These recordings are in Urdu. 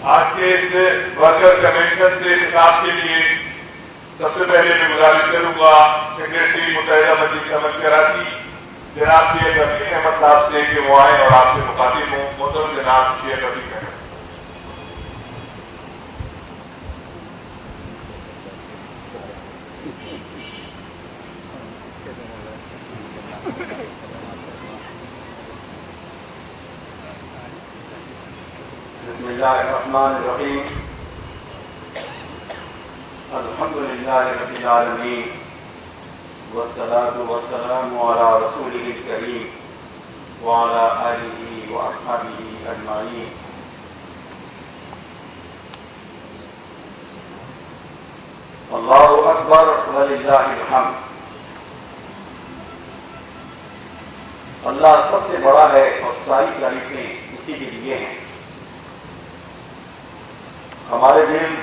آج کے اس ورکر کنونشن سے خطاب کے لیے سب سے پہلے میں گزارش کروں گا سیکریٹری متحدہ مجلس عمل کراچی جناب شیخ رفیق احمد صاحب سے کہ وہ آئیں اور آپ سے مخاطب ہوں. محترم جناب شیخ رفیق احمد. بسم اللہ الرحمن الرحیم. الحمدللہ رب العالمین والصلاة والسلام علی رسولہ الکریم وعلی آلہ واصحابہ اجمعین. اللہ اکبر وللہ الحمد. اللہ سب سے بڑا ہے اور ساری تعریفیں اسی کے لیے ہیں. ہمارے دل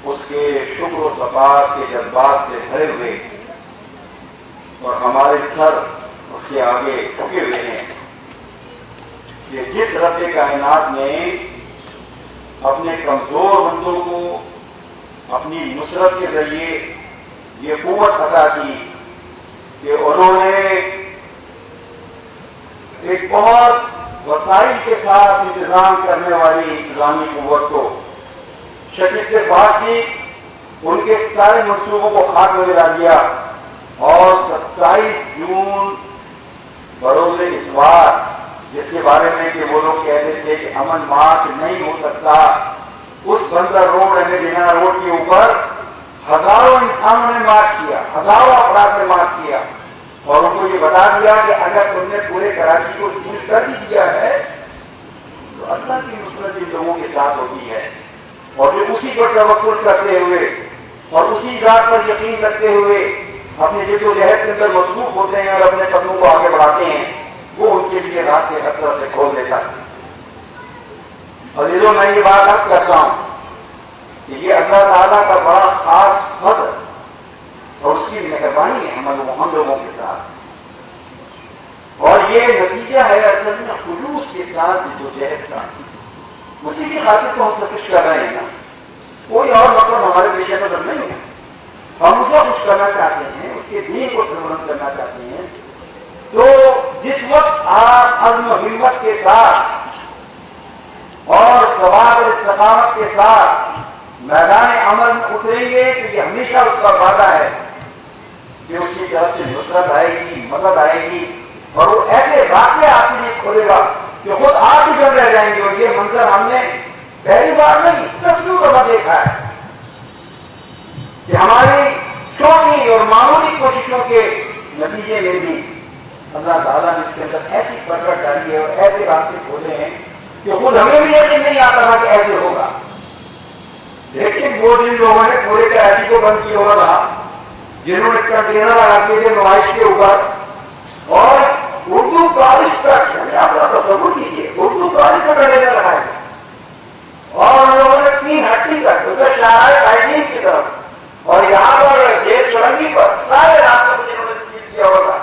اس کے شکر و صفات کے جذبات سے بھرے ہوئے اور ہمارے سر اس کے آگے جھکے ہوئے ہیں کہ جس رب کائنات نے اپنے کمزور بندوں کو اپنی نصرت کے ذریعے یہ قوت عطا کی کہ انہوں نے ایک بہت وسائل کے ساتھ انتظام کرنے والی انتظامی قوت کو شکست سے بات کی، ان کے سارے منصوبوں کو خاک میں ملا دیا اور 27 جون بروز اتوار جس کے بارے میں کہ وہ لوگ کہتے تھے کہ امن مارچ نہیں ہو سکتا، اس بندر روڈ دینا روڈ کے اوپر ہزاروں انسانوں نے مارچ کیا، ہزاروں افراد نے مارچ کیا اور ان کو یہ بتا دیا کہ اگر تم نے پورے کراچی کو سیل کر بھی دیا ہے تو اللہ کی نصرت ان لوگوں کے ساتھ ہوتی ہے. اور جو اسی پر توکل کرتے ہوئے اور اسی ذات پر یقین کرتے ہوئے اپنے جد و جہد کے اندر مصروف ہوتے ہیں اور اپنے قدموں کو آگے بڑھاتے ہیں، وہ ان کے لیے راستے ہر طرف سے کھول دیتا ہے. اور یہ جو میں یہ بات عرض کرتا ہوں کہ یہ اللہ تعالیٰ کا بڑا خاص فضل اور اس کی مہربانی ہے ہم لوگوں کے ساتھ. اور یہ نتیجہ ہے اصل میں خلوص کے ساتھ جو جہد کا، اسی کی خاطر تو ہم سب کچھ کر رہے ہیں نا. کوئی اور مطلب ہمارے پیچھے نظر نہیں ہے. ہم اسے خوش کرنا چاہتے ہیں، اس کے دین کو سربلند کرنا چاہتے ہیں. تو جس وقت آپ عزم و ہمت کے ساتھ اور ثواب اور استقامت کے ساتھ میدان عمل میں اتریں گے تو یہ ہمیشہ اس کا وعدہ ہے کہ اس کی طرف سے نصرت آئے گی، مدد آئے گی اور وہ ایسے راستے آپ کے لیے کھولے گا کہ خود آپ ہی جب رہ جائیں گے. اور یہ منظر ہم نے پہلی بار نہیں 10 دفعہ دیکھا ہے کہ ہماری چھوٹی اور معمولی کوششوں کے نتیجے میں بھی اللہ تعالیٰ نے اس کے اندر ایسی برکت ڈالی ہے اور ایسے راستے کھولے ہیں کہ خود ہمیں بھی یقین نہیں آتا تھا کہ ایسے ہوگا. لیکن وہ جن لوگوں نے پورے کراچی کو بند کیا ہوا تھا، جنہوں نے کنٹینر لگا دیے تھے نمائش کے اوپر اور اردو کالج تک تصور کیجیے اردو کالج کا کنٹینر لگایا اور ان لوگوں نے 3 ہٹی تک ادھر شاہراہ قائدین کی طرف اور یہاں پر جیل سرنگی پر سارے راستوں کو جنہوں نے سیل کیا ہوا تھا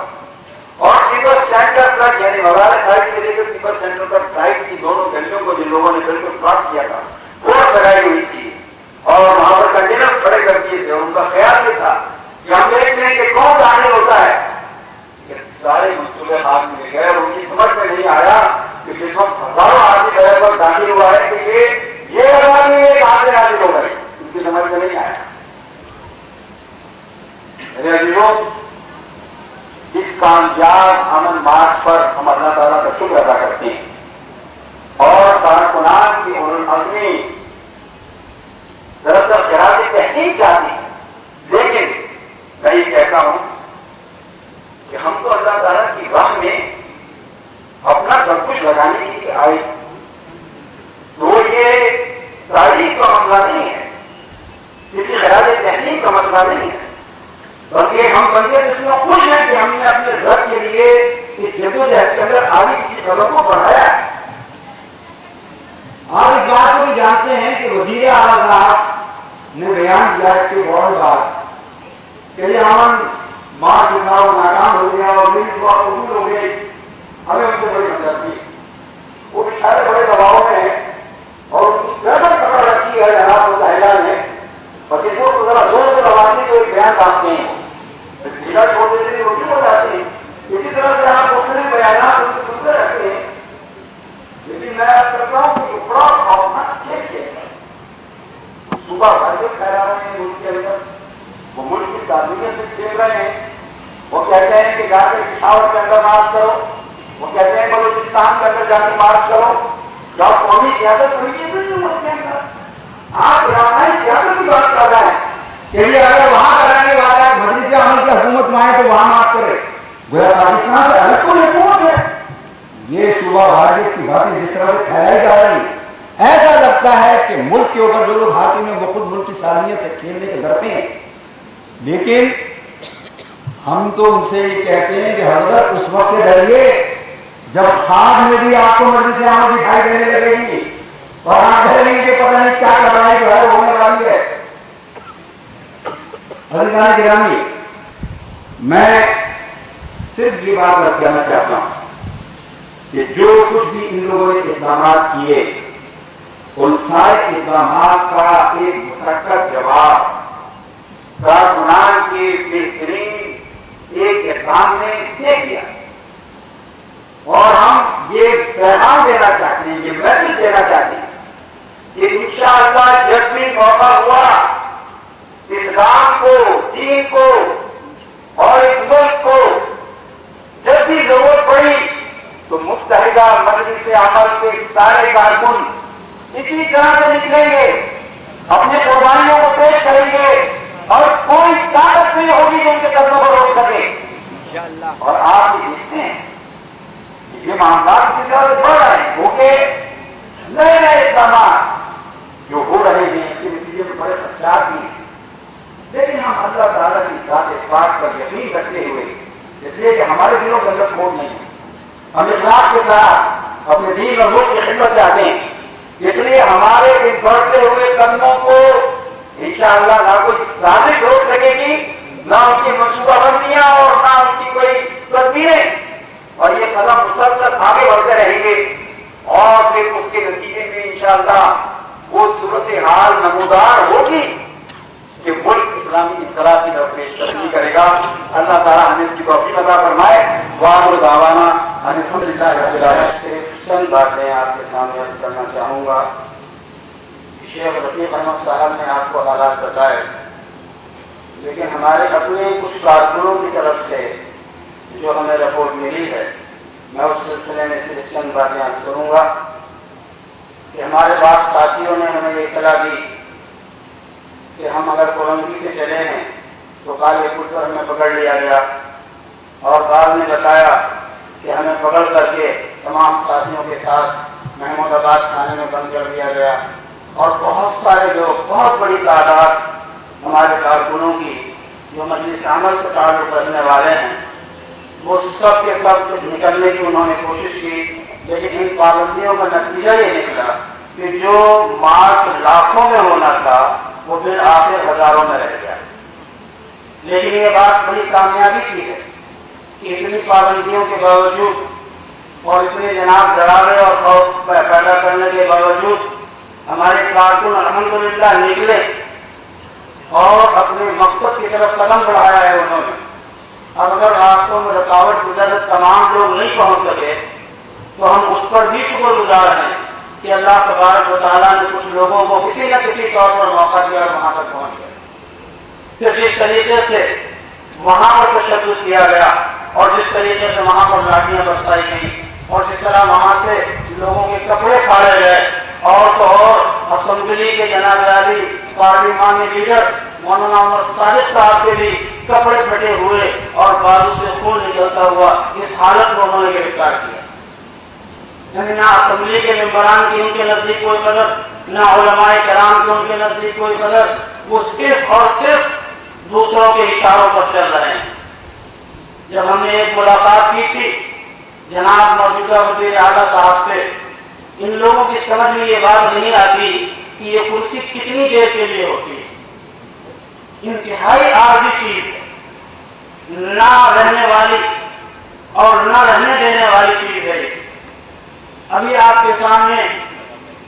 اور ٹیپر سینٹر تک یعنی مغارہ سائٹ سے لے کر ٹیپر سینٹر تک سائٹ کی دونوں گلیوں کو جن لوگوں نے بالکل پاس کیا تھا وہ لگائی ہوئی تھی اور وہاں پر کنٹینر کھڑے کر دیے تھے. ان کا خیال یہ تھا کہ ہم دیکھتے ہیں کہ کون شامل ہوتا ہے. سارے منصوبے ہاتھ میں گئے اور ان کی سمجھ میں نہیں آیا کہ جس وقت ہزاروں آدمی جگہ پر داخل ہوا ہے کہ یہ آدمی ایک آدمی حاضر ہو گئے، ان کی سمجھ میں نہیں آیا. میرے عزیزوں، اس کامیاب امن مارچ پر ہم اللہ تعالیٰ کا شکر ادا کرتے ہیں اور کارکنان کی العزمی دراصل خراج تحقیق چاہتے ہیں. لیکن میں یہ کہتا ہوں کہ ہم تو اللہ تعالیٰ کی راہ میں اپنا سب کچھ لگانے کے لیے آئے، تو یہ تاریخ کا مسئلہ نہیں ہے، کسی خراج تحقیق کا مسئلہ نہیں ہے، بلکہ ہم بندے اس میں خوش ہیں کہ ہم نے اپنے رب کے لیے اس جدوجہد کے اندر آگے کسی قدم کو بڑھایا ہے. آپ اس بات کو بھی جانتے ہیں کہ وزیر اعلیٰ صاحب نے بیان کیا اس کے فوراً بعد کہ یہ امن مارچ اٹھا وہ ناکام ہو گیا اور میری دعا قبول ہو گئی. ہمیں ان کو بڑی مدد دی. وہ بیچارے بڑے دباؤ میں ہیں اور ان کی گردن پکڑ رکھی ہے جناب متحدہ نے، اور کسی کو ذرا زور سے دباتے تو ایک بیان سامنے ہیں ضلع چھوڑ دیتے ہیں روٹی ہو جاتی ہے. اسی طرح سے آپ مختلف بیانات ان کو سنتے رہتے ہیں. لیکن میں کرتا ہوں کہ بڑا خوفناک کھیل کھیلتا ہے. صبح بھر کے پھیلا رہے ہیں ملک کے اندر، وہ ملک کی تعلیمیت سے کھیل رہے ہیں. وہ کہتے ہیں کہ جا کے پشاور کے اندر مارچ کرو، وہ کہتے ہیں بلوچستان کے اندر جا کے مارچ کرو. جب قومی سیاست ہوئی ہے تو ملک کے اندر آپ علاقائی سیاست کی بات کر رہے ہیں کہ یہ اگر وہاں کرانے والا ہے مجلس عمل کی حکومت میں آئے تو وہاں مارچ کرے. گویا پاکستان سے الگ کوئی حکومت ہے. یہ صوبہ بھارت کی باتیں جس طرح سے پھیلائی جا رہی ہیں، ایسا لگتا ہے کہ ملک کے اوپر جو لوگ حاکم ہیں وہ خود ملک کی سالمیت سے کھیلنے کے درپے ہیں. لیکن ہم تو ان سے یہ کہتے ہیں کہ حضرت اس وقت سے ڈریے جب خواب میں بھی آپ کو مجلس عمل دکھائی دینے لگے گی اور آپ کہہ رہے ہیں کہ پتہ نہیں کیا کروائی جو ہے ہونے والی ہے. حضرت گرامی، میں صرف یہ بات رکھ کہنا چاہتا ہوں کہ جو کچھ بھی ان لوگوں نے اقدامات کیے ان سارے اقدامات کا ایک مسکت جواب کارکنان کے بہترین ایک اقدام نے دے دیا. اور ہم یہ پیغام دینا چاہتے ہیں، یہ میسج دینا چاہتے ہیں کہ انشاءاللہ جب بھی موقع ہوا اسلام کو، دین کو اور اس ملک کو جب بھی ضرورت پڑی تو متحدہ مجلس عمل کے سارے کارکن اسی طرح سے نکلیں گے، اپنی قربانیوں کو پیش کریں گے اور کوئی طاقت نہیں ہوگی جو ان کے قدموں کو روک سکے. اور آپ یہ دیکھتے ہیں کہ یہ معاملات کی طرح سے بڑھ رہے ہیں کیونکہ نئے نئے اقدامات جو ہو رہے ہیں اس کے نتیجے میں بڑے خدشات بھی ہیں. لیکن ہم اللہ تعالیٰ کی ذات پاک پر یقین رکھتے ہوئے، اس لیے کہ ہمارے دلوں کے اندر کھوٹ نہیں ہے، ہم اخلاص کے ساتھ اپنے دین اور ملک کی خدمت چاہتے ہیں، اس لیے ہمارے ان بڑھتے ہوئے قدموں کو انشاءاللہ نہ کوئی سازش روک سکے گی، نہ ان کی منصوبہ بندیاں اور نہ ان کی کوئی تدبیریں. اور یہ قدم مسلسل آگے بڑھتے رہیں گے اور پھر اس کے نتیجے میں انشاءاللہ وہ صورتحال نمودار ہوگی کہ ملک اسلامی انقلاب کی طرف پیش قدمی کرے گا. اللہ تعالیٰ ہمیں اس کی توفیق عطا فرمائے. وآخر دعوانا ان الحمدللہ رب العالمین. سے چند باتیں آپ کے سامنے عرض کرنا چاہوں گا. شیخ رفیق احمد صاحب نے آپ کو حالات بتائے، لیکن ہمارے اپنے کچھ کارکنوں کی طرف سے جو ہمیں رپورٹ ملی ہے، میں اس سلسلے میں صرف چند باتیں عرض کروں گا کہ ہمارے بعض ساتھیوں نے ہمیں یہ اطلاع دی کہ ہم اگر کولمبی سے چلے ہیں تو کالے پل پر ہمیں پکڑ لیا گیا، اور بعد نے بتایا کہ ہمیں پکڑ کر کے تمام ساتھیوں کے ساتھ محمود آباد تھانے میں بند کر دیا گیا. اور بہت سارے لوگ، بہت بڑی تعداد ہمارے کارکنوں کی جو مجلس عمل سے تعلق رکھنے والے ہیں، وہ سب کے سب نکلنے کی انہوں نے کوشش کی، لیکن ان پابندیوں کا نتیجہ یہ نکلا کہ جو مارچ لاکھوں میں ہونا تھا وہ پھر آخر ہزاروں میں رہ گیا. لیکن یہ بات بڑی کامیابی کی ہے کہ اتنی پابندیوں کے باوجود اور اتنے جناب ڈراوے اور خوف پیدا کرنے کے باوجود ہمارے کارکن الحمدللہ نکلے اور اپنے مقصد کی طرف قدم بڑھایا ہے انہوں نے. اگر راستوں میں رکاوٹ کی وجہ سے تمام لوگ نہیں پہنچ سکے تو ہم اس پر بھی شکر گزار ہیں کہ اللہ تبارک و تعالیٰ نے کچھ لوگوں کو کسی نہ کسی طور پر موقع دیا اور وہاں تک پہنچ گئے. پھر جس طریقے سے وہاں پر تشدد کیا گیا اور جس طریقے سے وہاں پر لاٹیاں برسائی گئیں اور جس طرح وہاں سے لوگوں کے کپڑے پھاڑے گئے، اور تو اور اسمبلی کے جناب عالی پارلیمانی لیڈر مولانا محمد صادق صاحب کے بھی کپڑے پھٹے ہوئے اور بازو سے خون نکلتا ہوا اس حالت میں انہوں نے گرفتار کیا. یعنی نہ اسمبلی کے ممبران کی ان کے نزدیک کوئی قدر، نہ علماء کرام کی ان کے نزدیک کوئی قدر، وہ صرف اور صرف دوسروں کے اشاروں پر چل رہے ہیں. جب ہم نے ایک ملاقات کی تھی جناب موجودہ وزیر اعلیٰ صاحب سے، ان لوگوں کی سمجھ میں یہ بات نہیں آتی کہ یہ کرسی کتنی دیر کے لیے ہوتی ہے. انتہائی عارضی چیز ہے، نہ رہنے والی اور نہ رہنے دینے والی چیز ہے. ابھی آپ کے سامنے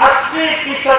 80%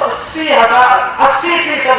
80%